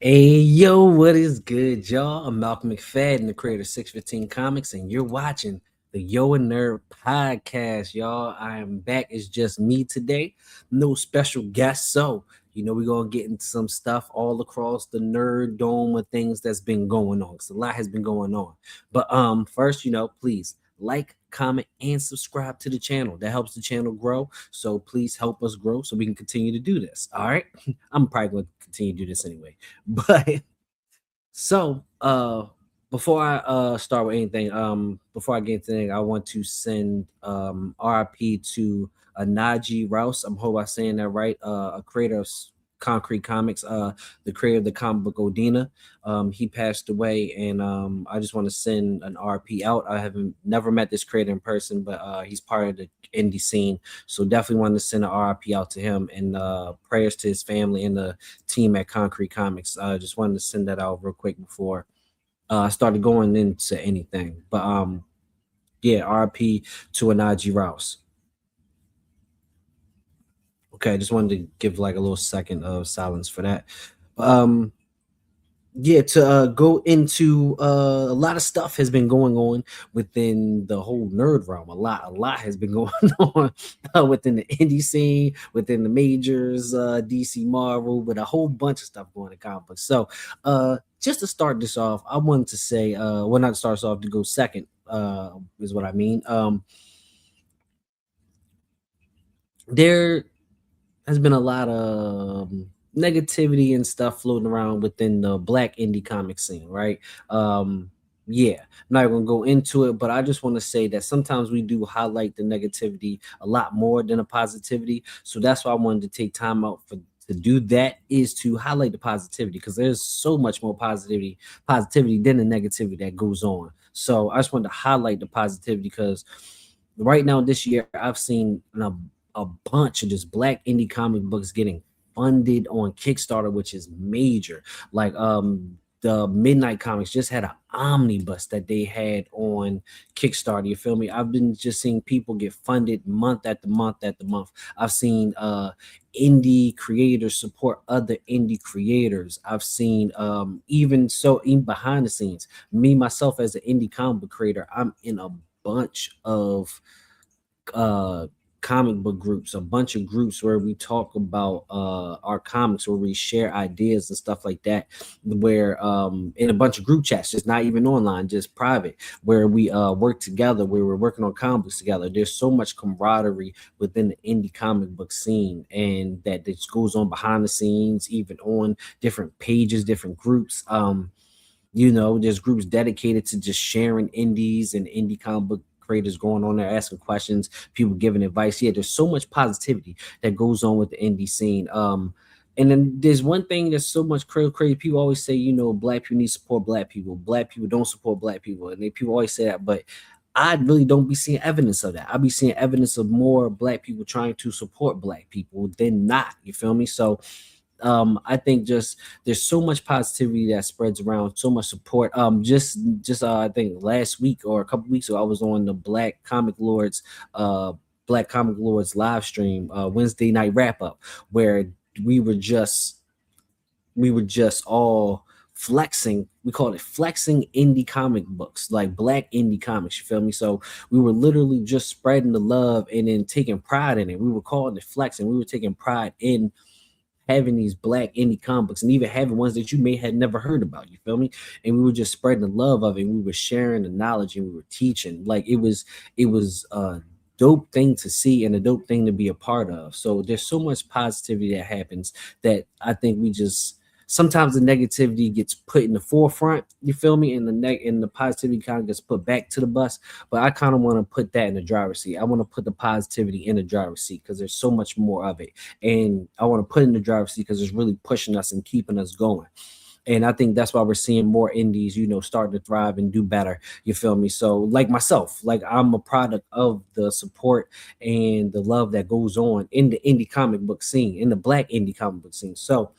Hey yo, what is good, y'all? I'm Malcolm McFadden, the creator of 615 Comics, and you're watching the Yo and Nerd podcast, y'all. I am back. It's just me today, no special guest. So, we're gonna get into some stuff all across the nerd dome of things that's been going on. Because a lot has been going on. But first, please like, comment, and subscribe to the channel. That helps the channel grow. So please help us grow so we can continue to do this. All right. I'm probably gonna continue to do this anyway. But so before I start with anything, before I get into anything, I want to send RIP to Najee Rouse. I'm hope I'm saying that right. A creator of Concrete Comics, the creator of the comic book Odina. He passed away, and I just want to send an RP out. I haven't never met this creator in person, but he's part of the indie scene, so definitely want to send an RP out to him, and prayers to his family and the team at Concrete Comics. Just wanted to send that out real quick before I started going into anything. But yeah, RP to Anaji Rouse. Okay, I just wanted to give like a little second of silence for that. Um, yeah, to go into a lot of stuff has been going on within the whole nerd realm. A lot has been going on within the indie scene, within the majors, DC, Marvel, with a whole bunch of stuff going in comic books. So just to start this off, I wanted to say, well, not to start us off, to go second, is what I mean. There has been a lot of negativity and stuff floating around within the black indie comic scene, right? Yeah, I'm not gonna go into it, but I just want to say that sometimes we do highlight the negativity a lot more than the positivity. So that's why I wanted to take time out for to do that, is to highlight the positivity, because there's so much more positivity than the negativity that goes on. So I just wanted to highlight the positivity, because right now this year I've seen a bunch of just black indie comic books getting funded on Kickstarter, which is major. Like the Midnight Comics just had an omnibus that they had on Kickstarter. You feel me? I've been just seeing people get funded month after month after month. I've seen indie creators support other indie creators. I've seen even behind the scenes, me myself as an indie comic book creator, I'm in a bunch of uh comic book groups, a bunch of groups where we talk about our comics, where we share ideas and stuff like that, where in a bunch of group chats, just not even online, just private, where we work together, where we're working on comics together. There's so much camaraderie within the indie comic book scene, and that this goes on behind the scenes, even on different pages, different groups. There's groups dedicated to just sharing indies and indie comic book creators going on there asking questions, people giving advice. Yeah, there's so much positivity that goes on with the indie scene. And then there's one thing that's so much crazy. People always say, black people need to support black people. Black people don't support black people. And people always say that, but I really don't be seeing evidence of that. I be seeing evidence of more black people trying to support black people than not. You feel me? So I think just there's so much positivity that spreads around, so much support. Just I think last week or a couple weeks ago, I was on the Black Comic Lords live stream, Wednesday night wrap up, where we were just all flexing. We called it flexing indie comic books, like black indie comics. You feel me? So we were literally just spreading the love and then taking pride in it. We were calling it flexing. We were taking pride in having these black indie comic books, and even having ones that you may have never heard about. You feel me? And we were just spreading the love of it. We were sharing the knowledge, and we were teaching. Like it was a dope thing to see and a dope thing to be a part of. So there's so much positivity that happens, that I think we just sometimes the negativity gets put in the forefront. You feel me? And the positivity kind of gets put back to the bus. But I kind of want to put that in the driver's seat. I want to put the positivity in the driver's seat, because there's so much more of it. And I want to put it in the driver's seat because it's really pushing us and keeping us going. And I think that's why we're seeing more indies, starting to thrive and do better. You feel me? So, like myself, like I'm a product of the support and the love that goes on in the indie comic book scene, in the black indie comic book scene. So,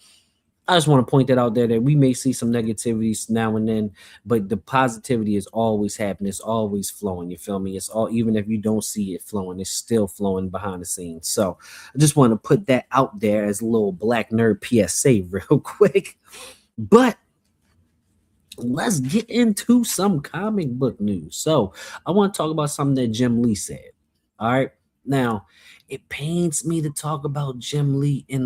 I just want to point that out there, that we may see some negativities now and then, but the positivity is always happening. It's always flowing. You feel me? It's all, even if you don't see it flowing, it's still flowing behind the scenes. So I just want to put that out there as a little black nerd PSA real quick. But let's get into some comic book news. So I want to talk about something that Jim Lee said. All right. Now, it pains me to talk about Jim Lee in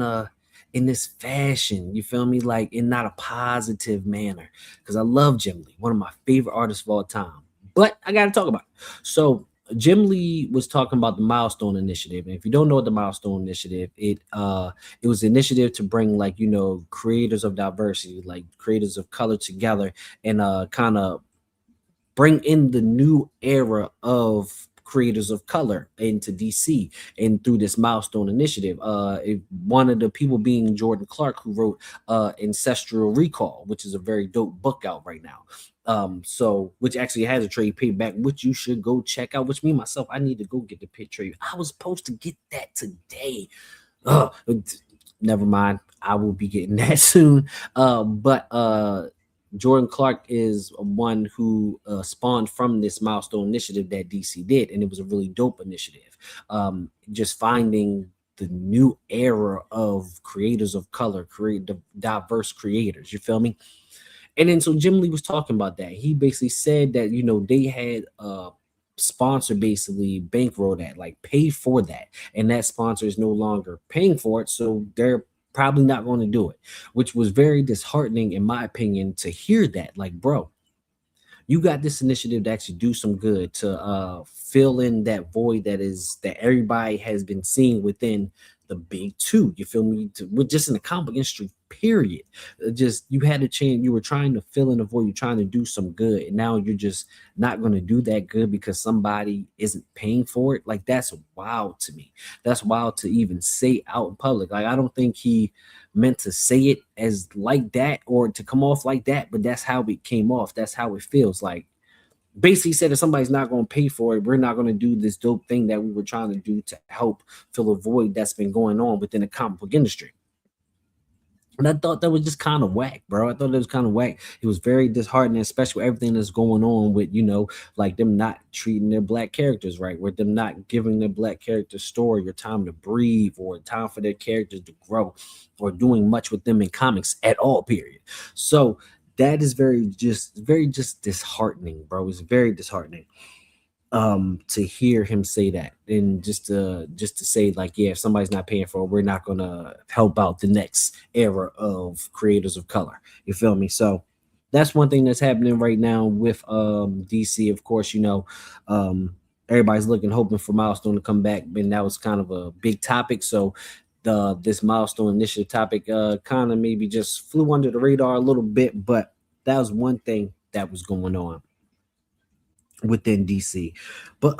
this fashion. You feel me? Like in not a positive manner. Because I love Jim Lee, one of my favorite artists of all time. But I gotta talk about it. So Jim Lee was talking about the Milestone Initiative. And if you don't know what the Milestone Initiative, it was an initiative to bring, like, creators of diversity, like creators of color together, and kind of bring in the new era of creators of color into DC, and through this Milestone Initiative. One of the people being Jordan Clark, who wrote Ancestral Recall, which is a very dope book out right now. So which actually has a trade paperback, which you should go check out. Which me myself, I need to go get the pit trade. I was supposed to get that today. Uh, Never mind. I will be getting that soon. But Jordan Clark is one who spawned from this Milestone Initiative that DC did, and it was a really dope initiative. Just finding the new era of creators of color, create diverse creators. You feel me? And then so Jim Lee was talking about that. He basically said that they had a sponsor basically bankroll that, like pay for that, and that sponsor is no longer paying for it, so they're probably not going to do it, which was very disheartening in my opinion to hear that. Like, bro, you got this initiative to actually do some good to fill in that void that everybody has been seeing within the big two. You feel me? With just in the comic industry, period. Just you had a chance. You were trying to fill in a void. You're trying to do some good, and now you're just not going to do that good because somebody isn't paying for it. Like, that's wild to me. That's wild to even say out in public. Like, I don't think he meant to say it as like that or to come off like that, but that's how it came off. That's how it feels. Like, basically said, if somebody's not going to pay for it, we're not going to do this dope thing that we were trying to do to help fill a void that's been going on within the comic book industry. And I thought that was just kind of whack, bro. I thought it was kind of whack. It was very disheartening, especially with everything that's going on with, like them not treating their black characters right, with them not giving their black characters story or time to breathe or time for their characters to grow or doing much with them in comics at all, period. So that is very just disheartening, bro. It's very disheartening to hear him say that, and just to say, like, yeah, if somebody's not paying for it, we're not gonna help out the next era of creators of color. You feel me? So that's one thing that's happening right now with DC. Of course, everybody's looking, hoping for Milestone to come back, and that was kind of a big topic. So this Milestone Initiative topic kind of maybe just flew under the radar a little bit, but that was one thing that was going on within DC. But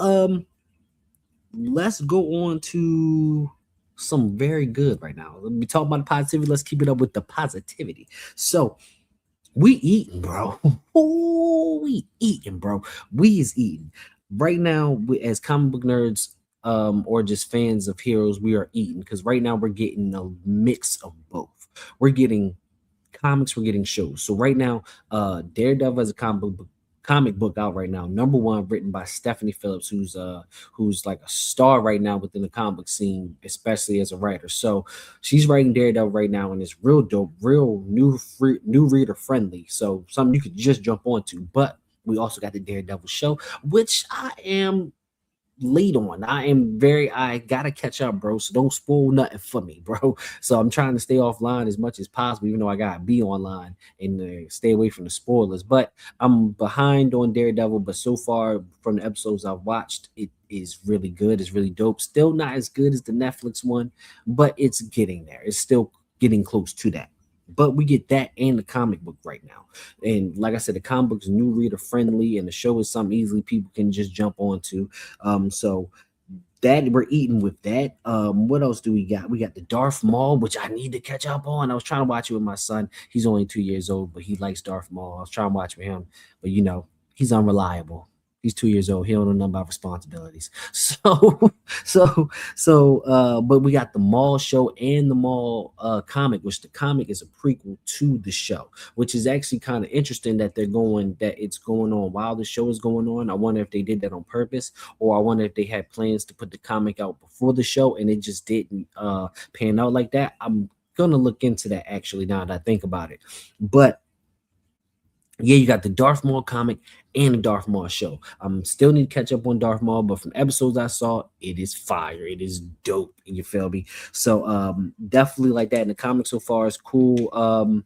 let's go on to some very good right now. Let me talk about positivity. Let's keep it up with the positivity. So we eating, bro. Oh, we eating, bro. We is eating. Right now, as comic book nerds, or just fans of heroes, we are eating because right now we're getting a mix of both. We're getting comics, we're getting shows. So right now, Daredevil is a comic book out right now, number one, written by Stephanie Phillips, who's like a star right now within the comic scene, especially as a writer. So she's writing Daredevil right now, and it's real dope, real new reader friendly. So something you could just jump onto. But we also got the Daredevil show, which I am late on. I gotta catch up, bro. So don't spoil nothing for me, bro. So I'm trying to stay offline as much as possible, even though I gotta be online and stay away from the spoilers. But I'm behind on Daredevil. But so far from the episodes I've watched, it is really good. It's really dope. Still not as good as the Netflix one, but it's getting there. It's still getting close to that. But we get that and the comic book right now. And like I said, the comic book is new reader friendly, and the show is something easily people can just jump onto. So that we're eating with that. What else do we got? We got the Darth Maul, which I need to catch up on. I was trying to watch it with my son. He's only 2 years old, but he likes Darth Maul. I was trying to watch with him, but he's unreliable. He's 2 years old. He don't know nothing about responsibilities. But we got the Maul show and the Maul comic, which the comic is a prequel to the show, which is actually kind of interesting that it's going on while the show is going on. I wonder if they did that on purpose, or I wonder if they had plans to put the comic out before the show and it just didn't pan out like that. I'm gonna look into that actually now that I think about it. But yeah, you got the Darth Maul comic and the Darth Maul show. I'm still need to catch up on Darth Maul, but from episodes I saw, it is fire. It is dope. You feel me? So definitely like that. In the comic so far is cool.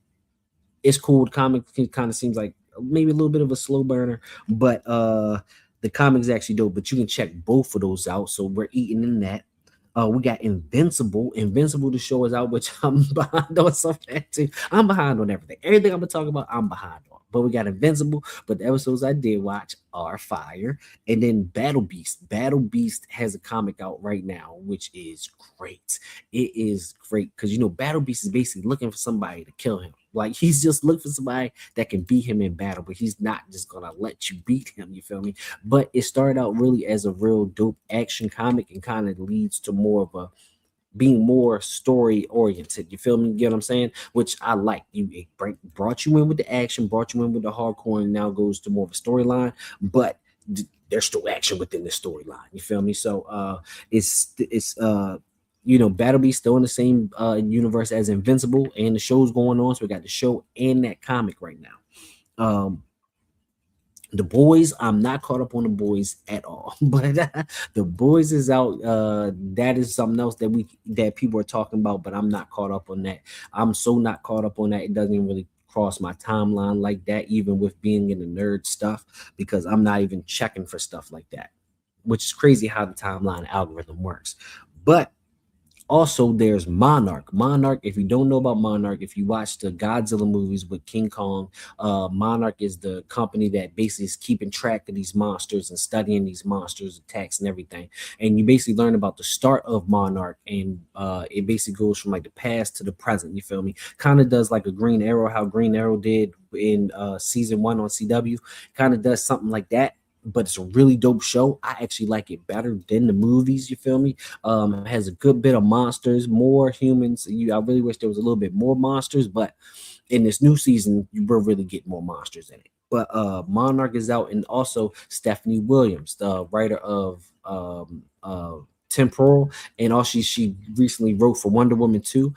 It's cool. The comic kind of seems like maybe a little bit of a slow burner, but the comic is actually dope. But you can check both of those out. So we're eating in that. We got Invincible. Invincible, the show is out, which I'm behind on something too. I'm behind on everything. Everything I'm gonna talk about, I'm behind on. But we got Invincible, but the episodes I did watch are fire. And then Battle Beast. Battle Beast has a comic out right now, which is great. It is great because Battle Beast is basically looking for somebody to kill him. Like he's just looking for somebody that can beat him in battle, but he's not just gonna let you beat him. You feel me? But it started out really as a real dope action comic and kind of leads to more of a being more story oriented. You feel me? Get what I'm saying? Which I like. Brought you in with the action, brought you in with the hardcore, and now goes to more of a storyline. But there's still action within the storyline. You feel me? So it's Battle Beast still in the same universe as Invincible, and the show's going on. So we got the show and that comic right now. The Boys, I'm not caught up on the Boys at all, but the Boys is out. That is something else that people are talking about, but I'm not caught up on that. I'm so not caught up on that. It doesn't even really cross my timeline like that, even with being in the nerd stuff, because I'm not even checking for stuff like that, which is crazy how the timeline algorithm works. But also, there's Monarch. Monarch, if you don't know about Monarch, if you watch the Godzilla movies with King Kong, Monarch is the company that basically is keeping track of these monsters and studying these monsters, attacks, and everything. And you basically learn about the start of Monarch, and it basically goes from like the past to the present. You feel me? Kind of does like a Green Arrow, how Green Arrow did in season 1 on CW. Kind of does something like that, but it's a really dope show. I actually like it better than the movies. You feel me? Has a good bit of monsters, more humans. I really wish there was a little bit more monsters, but in this new season, you will really get more monsters in it. But Monarch is out, and also Stephanie Williams, the writer of Temporal, and also she recently wrote for Wonder Woman 2.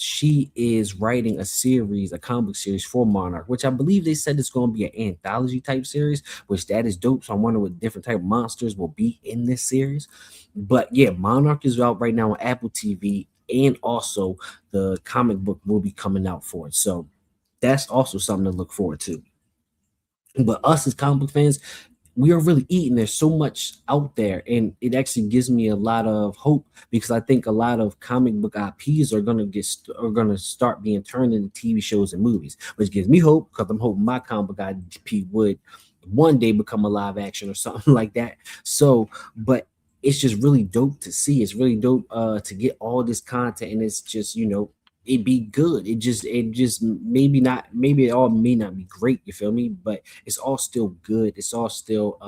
She is writing a series, a comic book series for Monarch, which I believe they said it's going to be an anthology type series, which that is dope. So I wonder what different type of monsters will be in this series. But yeah, Monarch is out right now on Apple TV, and also the comic book will be coming out for it. So that's also something to look forward to. But us as comic book fans, we are really eating. There's so much out there, and it actually gives me a lot of hope because I think a lot of comic book IPs are gonna start being turned into TV shows and movies, which gives me hope because I'm hoping my comic book IP would one day become a live action or something like that. So, but it's just really dope to see. It's really dope to get all this content, and it's just it be good. It just maybe it all may not be great, you feel me? But it's all still good. It's all still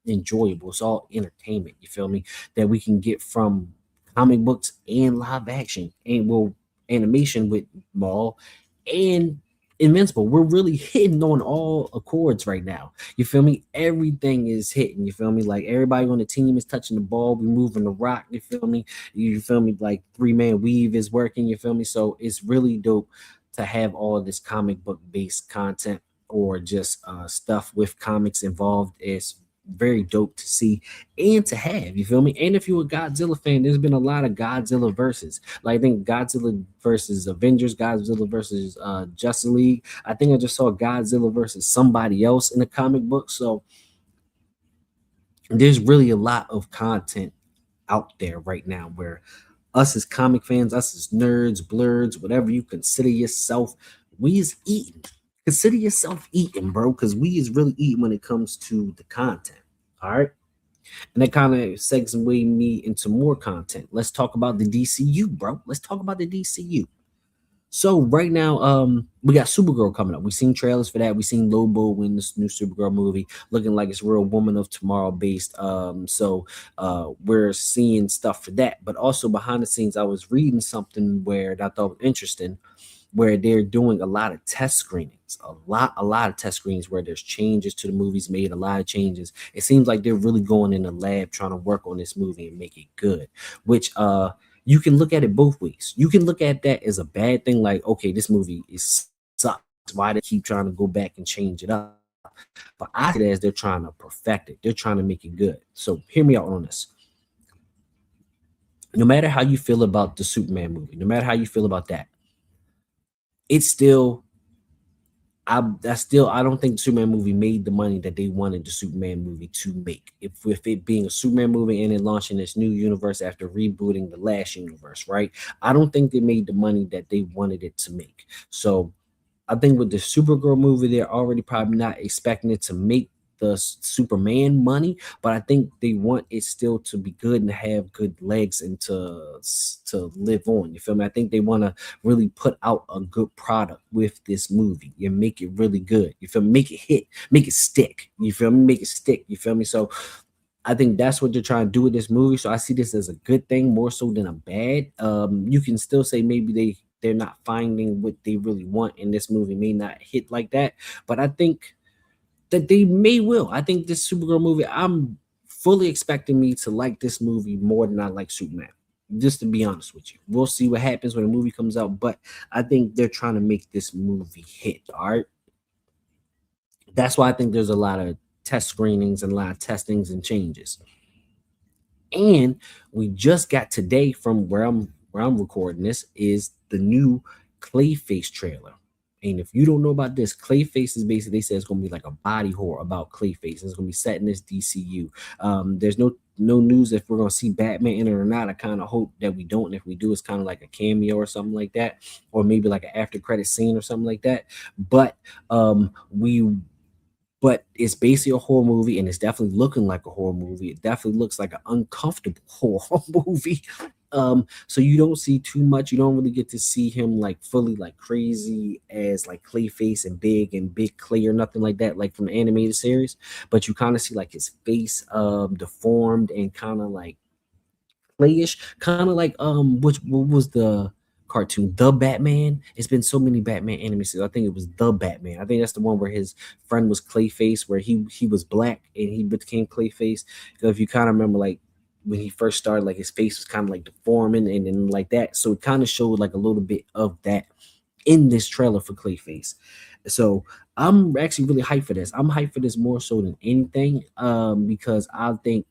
enjoyable. It's all entertainment, you feel me? That we can get from comic books and live action and animation with Maul and Invincible. We're really hitting on all accords right now. You feel me? Everything is hitting. You feel me? Like everybody on the team is touching the ball. We moving the rock. You feel me? You feel me? Like 3-man weave is working. You feel me? So it's really dope to have all this comic book based content or just stuff with comics involved. It's very dope to see and to have. You feel me? And if you're a Godzilla fan, there's been a lot of Godzilla verses. Like I think Godzilla versus Avengers, Godzilla versus Justice League. I think I just saw Godzilla versus somebody else in the comic book. So there's really a lot of content out there right now where us as comic fans, us as nerds, blurs, whatever you consider yourself, we is eating. Consider yourself eating, bro, because we is really eating when it comes to the content. All right. And that kind of segues me into more content. Let's talk about the DCU, bro. Let's talk about the DCU. So right now, we got Supergirl coming up. We seen trailers for that. We seen Lobo in this new Supergirl movie, looking like it's real Woman of Tomorrow based. So we're seeing stuff for that. But also behind the scenes, I was reading something where that I thought was interesting, where they're doing a lot of test screenings, a lot of test screenings where there's changes to the movies made, a lot of changes. It seems like they're really going in the lab trying to work on this movie and make it good, which You can look at it both ways. You can look at that as a bad thing, like, okay, this movie is sucks. Why they keep trying to go back and change it up? But I see it as they're trying to perfect it. They're trying to make it good. So hear me out on this. No matter how you feel about the Superman movie, no matter how you feel about that, it's still I don't think the Superman movie made the money that they wanted the Superman movie to make. If with it being a Superman movie and then launching this new universe after rebooting the last universe, right? I don't think they made the money that they wanted it to make. So I think with the Supergirl movie, they're already probably not expecting it to make the Superman money, but I think they want it still to be good and have good legs and to live on. You feel me? I think they want to really put out a good product with this movie and make it really good. You feel me? Make it hit, make it stick. You feel me? Make it stick. You feel me? So I think that's what they're trying to do with this movie. So I see this as a good thing more so than a bad. You can still say maybe they're not finding what they really want, and this movie may not hit like that. But I think that they may will. I think this Supergirl movie, I'm fully expecting me to like this movie more than I like Superman. Just to be honest with you, we'll see what happens when the movie comes out. But I think they're trying to make this movie hit. All right, that's why I think there's a lot of test screenings and a lot of testings and changes. And we just got today from where I'm recording this is the new Clayface trailer. And if you don't know about this, Clayface is basically they say it's gonna be like a body horror about Clayface. It's gonna be set in this DCU. There's no news if we're gonna see Batman in it or not. I kind of hope that we don't. And if we do, it's kind of like a cameo or something like that, or maybe like an after credit scene or something like that. But we but it's basically a horror movie and it's definitely looking like a horror movie. It definitely looks like an uncomfortable horror movie. So you don't see too much. You don't really get to see him like fully like crazy as like Clayface and big Clay or nothing like that, like from the animated series. But you kind of see like his face deformed and kind of like playish, kind of like which what was the cartoon, The Batman? It's been so many Batman animated. I think it was The Batman. I think that's the one where his friend was Clayface, where he was black and he became Clayface. So if you kind of remember, like when he first started, like his face was kind of like deforming and like that. So it kind of showed like a little bit of that in this trailer for Clayface. So I'm actually really hyped for this. I'm hyped for this more so than anything, because I think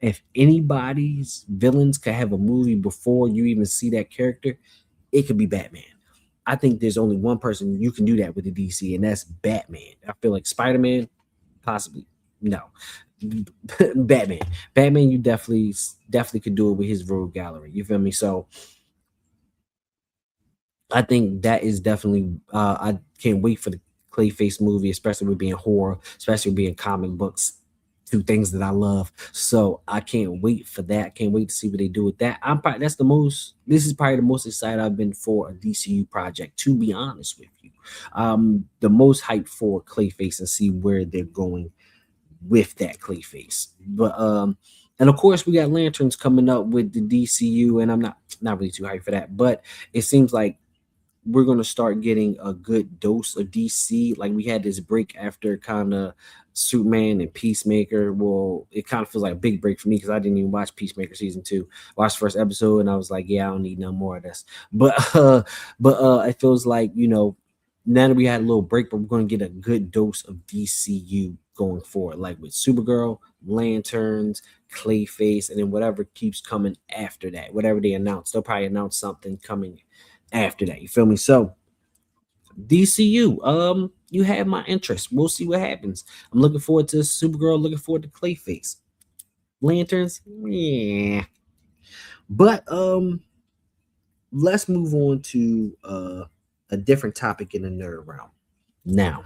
if anybody's villains could have a movie before you even see that character, it could be Batman. I think there's only one person you can do that with the DC, and that's Batman. I feel like Spider-Man, possibly no. Batman, Batman, you definitely could do it with his rogue gallery. You feel me? So I think that is definitely. I can't wait for the Clayface movie, especially with being horror, especially with being comic books, two things that I love. So I can't wait for that. Can't wait to see what they do with that. I'm probably that's the most. This is probably the most excited I've been for a DCU project. To be honest with you, the most hyped for Clayface and see where they're going with that Clayface. But and of course we got Lanterns coming up with the DCU, and I'm not really too hyped for that. But it seems like we're gonna start getting a good dose of DC. Like we had this break after kind of Superman and Peacemaker. Well, it kind of feels like a big break for me because I didn't even watch Peacemaker season two. Watched the first episode and I was like, yeah, I don't need no more of this. But it feels like now that we had a little break, but we're gonna get a good dose of DCU going forward, like with Supergirl, Lanterns, Clayface, and then whatever keeps coming after that. Whatever they announce, they'll probably announce something coming after that. You feel me? So DCU, you have my interest. We'll see what happens. I'm looking forward to Supergirl, looking forward to Clayface. Lanterns, yeah. But let's move on to a different topic in the nerd realm. Now,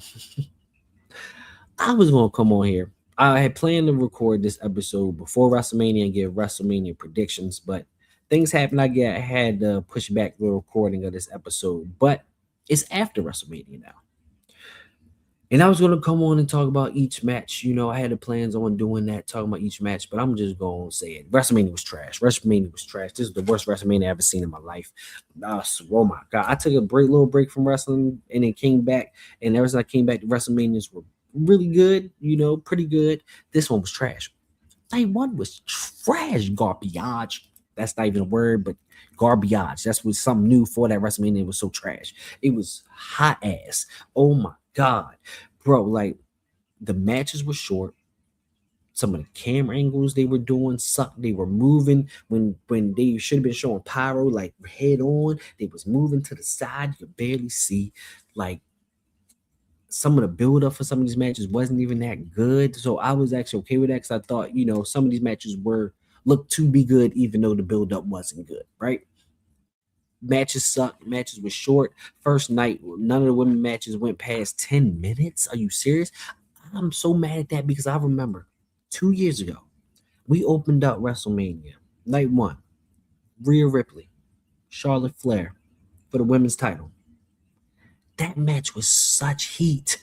I was gonna come on here. I had planned to record this episode before WrestleMania and give WrestleMania predictions, but things happened. I had to push back the recording of this episode, but it's after WrestleMania now. And I was gonna come on and talk about each match. I had the plans on doing that, talking about each match, but I'm just gonna say it. WrestleMania was trash. WrestleMania was trash. This is the worst WrestleMania I've ever seen in my life. Oh my god. I took a little break from wrestling and then came back, and ever since I came back, the WrestleManias were really good, pretty good. This one was trash. Night one was trash, garbage. That's not even a word, but garbage. That's what something new for that WrestleMania. It was so trash. It was hot ass. Oh my god, bro! Like the matches were short. Some of the camera angles they were doing sucked. They were moving when they should have been showing pyro like head on. They was moving to the side. You could barely see. Like some of the build up for some of these matches wasn't even that good. So I was actually okay with that because I thought, some of these matches were looked to be good, even though the build up wasn't good, right? Matches sucked. Matches were short. First night, none of the women matches went past 10 minutes. Are you serious? I'm so mad at that because I remember 2 years ago, we opened up WrestleMania. Night one, Rhea Ripley, Charlotte Flair for the women's title. That match was such heat.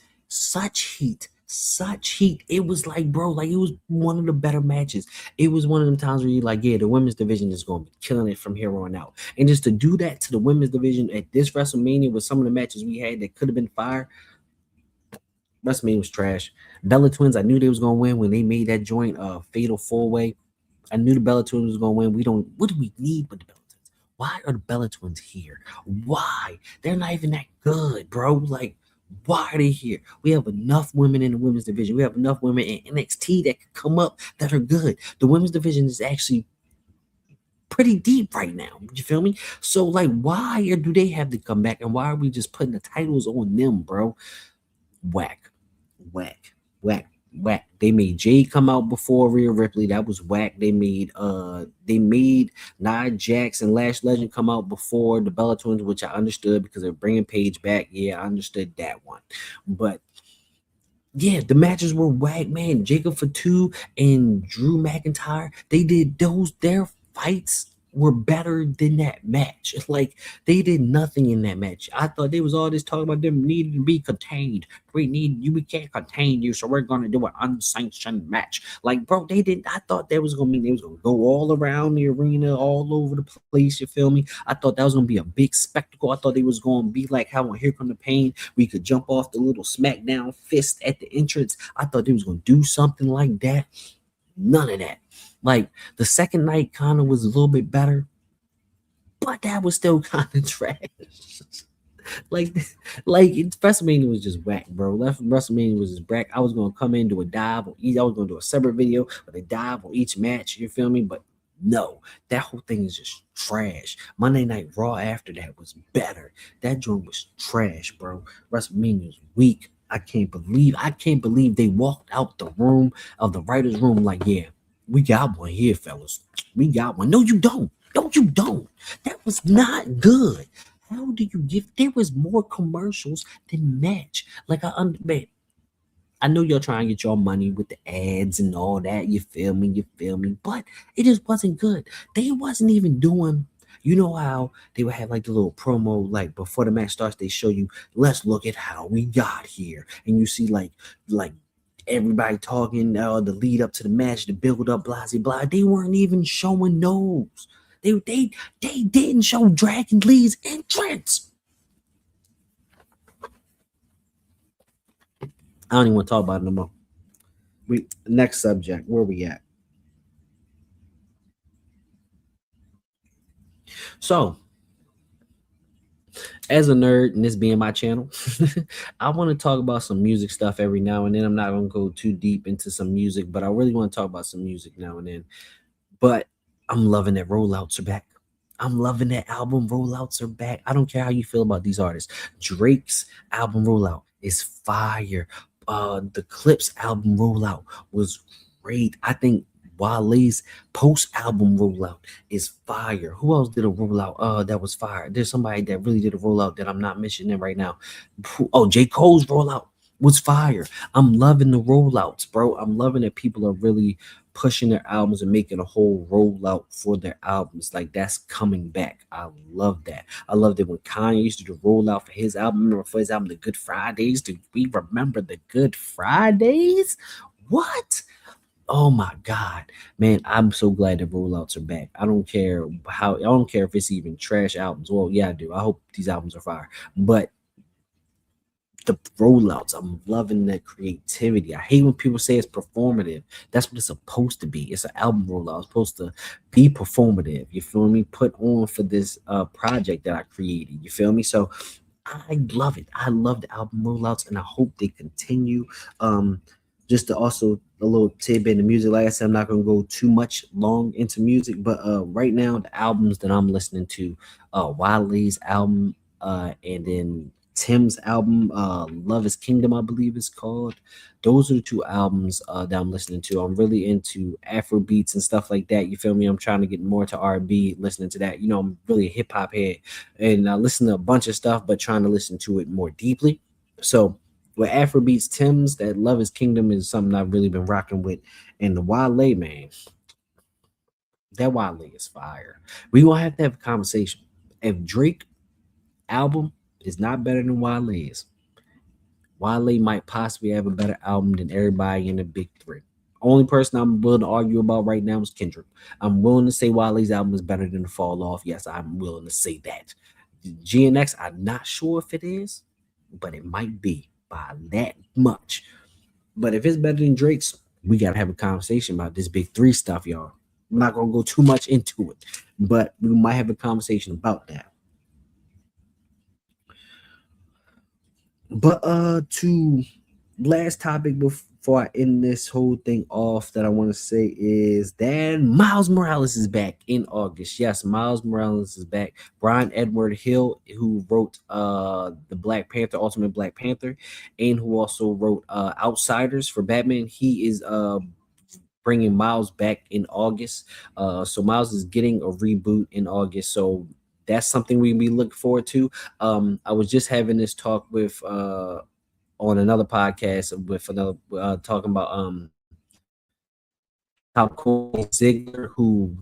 It was like, bro, like it was one of the better matches. It was one of them times where you're like, yeah, the women's division is going to be killing it from here on out. And just to do that to the women's division at this WrestleMania with some of the matches we had that could have been fire, WrestleMania was trash. Bella Twins, I knew they was going to win when they made that joint fatal four way. I knew the Bella Twins was going to win. What do we need with the Bella Twins? Why are the Bella Twins here? Why? They're not even that good, bro. Like, why are they here? We have enough women in the women's division. We have enough women in NXT that can come up that are good. The women's division is actually pretty deep right now. You feel me? So, like, why do they have to come back? And why are we just putting the titles on them, bro? Whack, whack, whack, whack. They made Jade come out before Rhea Ripley. That was whack. They made Nia Jax and Lash Legend come out before the Bella Twins, which I understood because they're bringing Paige back. Yeah, I understood that one. But yeah, the matches were whack, man. Jacob Fatu and Drew McIntyre, they did their fights were better than that match. Like they did nothing in that match. I thought they was all this talking about them needing to be contained. We can't contain you, so we're gonna do an unsanctioned match. Like, bro, they didn't. I thought that was gonna mean they was gonna go all around the arena, all over the place. You feel me? I thought that was gonna be a big spectacle. I thought they was gonna be like how on Here Come the Pain, we could jump off the little SmackDown fist at the entrance. I thought they was gonna do something like that. None of that. Like the second night kind of was a little bit better, but that was still kind of trash. like, WrestleMania was just whack, bro. WrestleMania was just whack. I was gonna come in do a dive on each. I was gonna do a separate video with a dive on each match. You feel me? But no, that whole thing is just trash. Monday Night Raw after that was better. That joint was trash, bro. WrestleMania was weak. I can't believe they walked out the room of the writers' room like, yeah, we got one here, fellas. We got one. No, you don't. No, you don't. That was not good. How do you give? There was more commercials than match. Like man, I know you're trying to get your money with the ads and all that. You feel me? But it just wasn't good. They wasn't even doing. You know how they would have like the little promo, like before the match starts, they show you, let's look at how we got here. And you see like everybody talking, the lead up to the match, the build up, blah, blah, blah. They weren't even showing those. They didn't show Dragon Lee's entrance. I don't even want to talk about it no more. Next subject, where we at? So, as a nerd, and this being my channel, I want to talk about some music stuff every now and then. I'm not gonna go too deep into some music, but I really want to talk about some music now and then. But I'm loving that rollouts are back. I'm loving that album rollouts are back. I don't care how you feel about these artists. Drake's album rollout is fire. The Clips album rollout was great. I think Wale's post album rollout is fire. Who else did a rollout? That was fire. There's somebody that really did a rollout that I'm not mentioning right now. Oh, J. Cole's rollout was fire. I'm loving the rollouts, bro. I'm loving that people are really pushing their albums and making a whole rollout for their albums. Like that's coming back. I love that. I loved it when Kanye used to do the rollout for his album. Remember for his album, The Good Fridays? Do we remember the Good Fridays? What? Oh my God, man, I'm so glad the rollouts are back. I don't care if it's even trash albums. Well, yeah, I do. I hope these albums are fire. But the rollouts. I'm loving that creativity. I hate when people say it's performative. That's what it's supposed to be. It's an album rollout. It's supposed to be performative. You feel me? Put on for this project that I created. You feel me? So I love it. I love the album rollouts, and I hope they continue. Just to also a little tidbit in music. Like I said, I'm not gonna go too much long into music, but right now the albums that I'm listening to, Wiley's album, and then Tim's album, Love Is Kingdom, I believe it's called. Those are the two albums that I'm listening to. I'm really into Afro beats and stuff like that. You feel me? I'm trying to get more to R&B, listening to that. You know, I'm really a hip hop head, and I listen to a bunch of stuff, but trying to listen to it more deeply. So with Afrobeats, Tim's that Love Is Kingdom is something I've really been rocking with, and the Wale, man, that Wale is fire. We gonna have to have a conversation. If Drake album is not better than Wale's, Wale might possibly have a better album than everybody in the big three. Only person I'm willing to argue about right now is Kendrick. I'm willing to say Wale's album is better than the Fall Off. Yes, I'm willing to say that. GNX, I'm not sure if it is, but it might be by that much. But if it's better than Drake's, we gotta have a conversation about this big three stuff, y'all. I'm not gonna go too much into it, but we might have a conversation about that. But to last topic before I end this whole thing off that I want to say is that Miles Morales is back in August. Yes, Miles Morales is back. Brian Edward Hill, who wrote the Black Panther, Ultimate Black Panther, and who also wrote Outsiders for Batman, he is bringing Miles back in August. So Miles is getting a reboot in August. So that's something we be looking forward to. I was just having this talk with on another podcast with another talking about how Corey Ziegler, who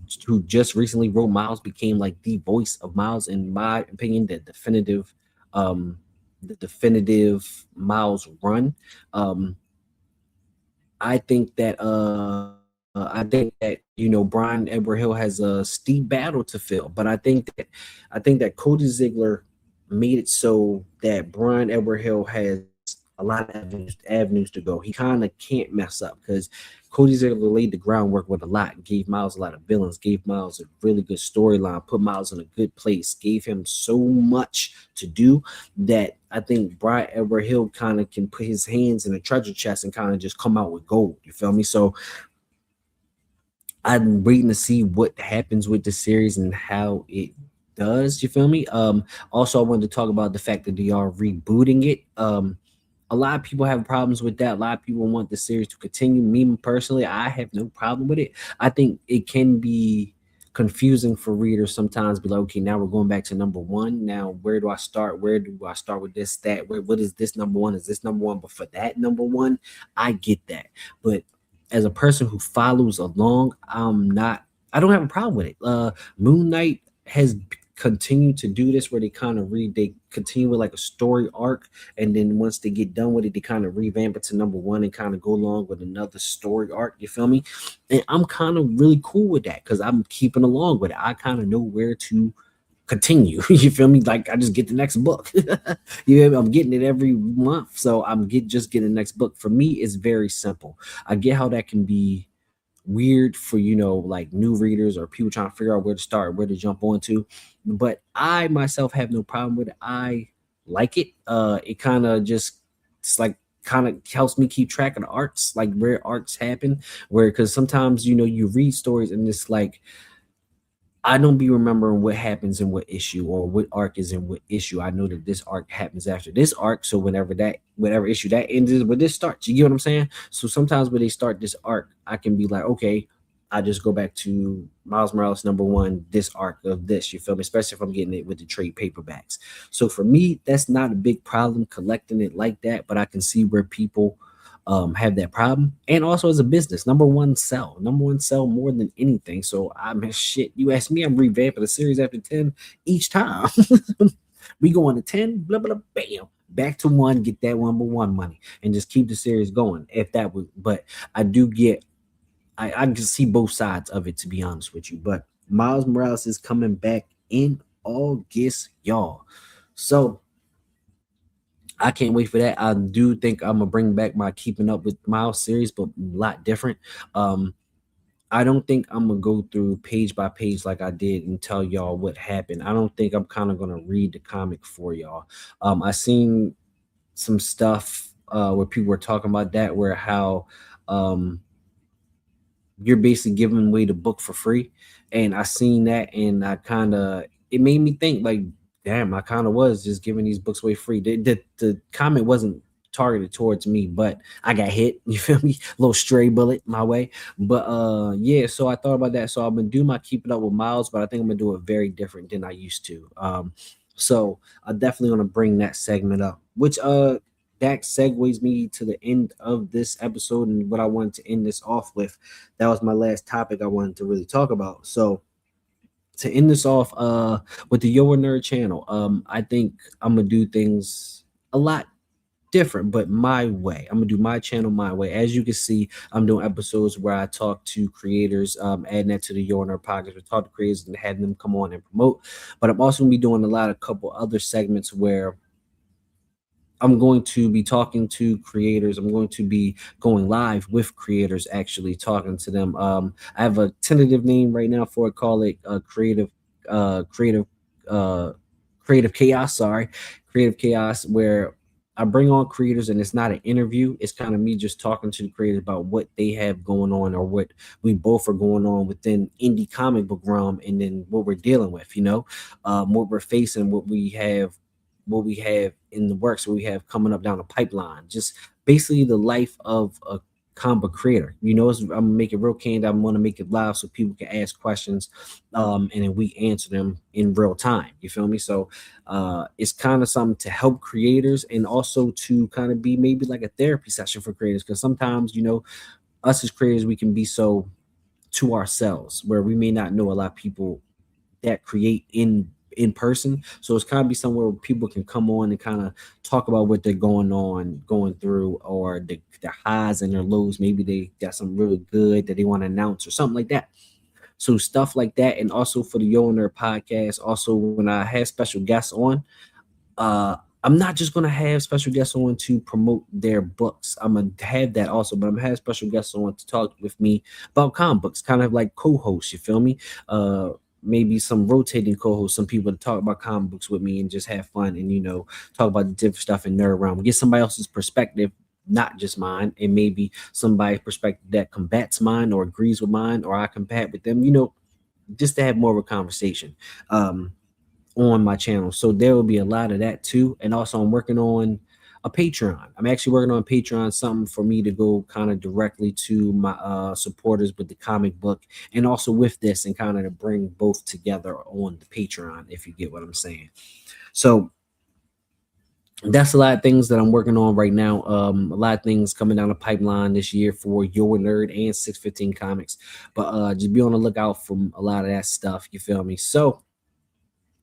just recently wrote Miles, became like the voice of Miles. In my opinion, um, the definitive Miles run. Um, I think that Brian Edward Hill has a steep battle to fill, but I think that Cody Ziegler made it so that Brian Edward Hill has a lot of avenues to go. He kind of can't mess up because Cody Ziegler laid the groundwork with a lot, gave Miles a lot of villains, gave Miles a really good storyline, put Miles in a good place, gave him so much to do that I think Brian Edward Hill kind of can put his hands in a treasure chest and kind of just come out with gold. You feel me? So I'm waiting to see what happens with the series and how it does. You feel me? Also, I wanted to talk about the fact that they are rebooting it. A lot of people have problems with that. A lot of people want the series to continue. Me personally, I have no problem with it. I think it can be confusing for readers sometimes. Be like, okay, now we're going back to number one. Now, where do I start? Where do I start with this? That? What is this number one? Is this number one? But for that number one, I get that. But as a person who follows along, I don't have a problem with it. Moon Knight has continued to do this where they continue with like a story arc, and then once they get done with it, they kind of revamp it to number one and kind of go along with another story arc. You feel me? And I'm kind of really cool with that because I'm keeping along with it. I kind of know where to continue. You feel me? Like I just get the next book. I'm getting it every month, so just getting the next book. For me, it's very simple. I get how that can be weird for like new readers or people trying to figure out where to start, where to jump onto, but I myself have no problem with it. I like it. It kind of just it's like kind of helps me keep track of the arcs, like where arcs happen, where because sometimes you read stories and it's like I don't be remembering what happens in what issue or what arc is in what issue. I know that this arc happens after this arc. So whatever issue that ends is where this starts. You get what I'm saying? So sometimes when they start this arc, I can be like, okay, I just go back to Miles Morales number one, this arc of this. You feel me? Especially if I'm getting it with the trade paperbacks. So for me, that's not a big problem collecting it like that, but I can see where people have that problem. And also as a business, number one sell more than anything. So I'm shit. You ask me, I'm revamping the series after 10 each time. We go on to 10, blah blah, bam, back to one, get that number one money, and just keep the series going. If that would, but I do get, I can see both sides of it to be honest with you. But Miles Morales is coming back in August, y'all. So I can't wait for that. I do think I'm gonna bring back my Keeping Up with Miles series, but a lot different. Um, I don't think I'm gonna go through page by page like I did and tell y'all what happened. I don't think I'm kind of gonna read the comic for y'all. I seen some stuff where people were talking about that, where how um you're basically giving away the book for free. And I seen that, and I kind of, it made me think like, damn, I kind of was just giving these books away free. The comment wasn't targeted towards me, but I got hit. You feel me? A little stray bullet my way. But yeah, so I thought about that. So I'm gonna do my Keep It Up with Miles, but I think I'm gonna do it very different than I used to. So I definitely gonna bring that segment up, which that segues me to the end of this episode and what I wanted to end this off with. That was my last topic I wanted to really talk about. So to end this off with the Yo Nerd channel, I think I'm gonna do things a lot different, but my way. I'm gonna do my channel my way. As you can see, I'm doing episodes where I talk to creators, adding that to the Your Nerd podcast. We talk to creators and having them come on and promote. But I'm also gonna be doing a couple other segments where I'm going to be talking to creators. I'm going to be going live with creators, actually talking to them. I have a tentative name right now for it. Call it uh, creative, uh, creative chaos. Sorry, creative chaos, where I bring on creators and it's not an interview. It's kind of me just talking to the creators about what they have going on or what we both are going on within indie comic book realm, and then what we're dealing with. What we're facing, what we have in the works, what we have coming up down the pipeline. Just basically the life of a comic creator. I'm gonna make it real candid. I'm gonna make it live so people can ask questions, and then we answer them in real time. You feel me? So it's kind of something to help creators and also to kind of be maybe like a therapy session for creators, because sometimes us as creators, we can be so to ourselves where we may not know a lot of people that create in person. So it's kind of be somewhere where people can come on and kind of talk about what they're going through, or their highs and their lows. Maybe they got something really good that they want to announce or something like that. So stuff like that. And also for the Yo Nerd podcast, also when I have special guests on, uh I'm not just gonna have special guests on to promote their books. I'm gonna have that also, but I'm gonna have special guests on to talk with me about comic books, kind of like co-hosts. You feel me? Maybe some rotating co-hosts, some people to talk about comic books with me and just have fun and talk about the different stuff in nerd realm. Get somebody else's perspective, not just mine, and maybe somebody's perspective that combats mine or agrees with mine, or I combat with them. Just to have more of a conversation. On my channel. So there will be a lot of that too. And also I'm working on a Patreon. I'm actually working on Patreon, something for me to go kind of directly to my supporters with the comic book and also with this, and kind of to bring both together on the Patreon, if you get what I'm saying. So that's a lot of things that I'm working on right now. A lot of things coming down the pipeline this year for Your Nerd and 615 Comics. But just be on the lookout for a lot of that stuff. You feel me? So,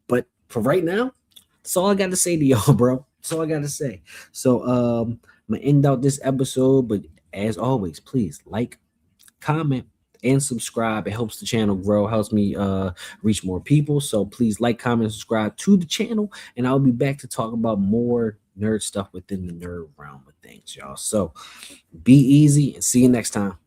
but for right now, that's all I got to say to y'all, bro. That's all I got to say. So I'm gonna end out this episode, but as always, please like, comment, and subscribe. It helps the channel grow, helps me reach more people. So please like, comment, and subscribe to the channel, and I'll be back to talk about more nerd stuff within the nerd realm of things, y'all. So be easy and see you next time.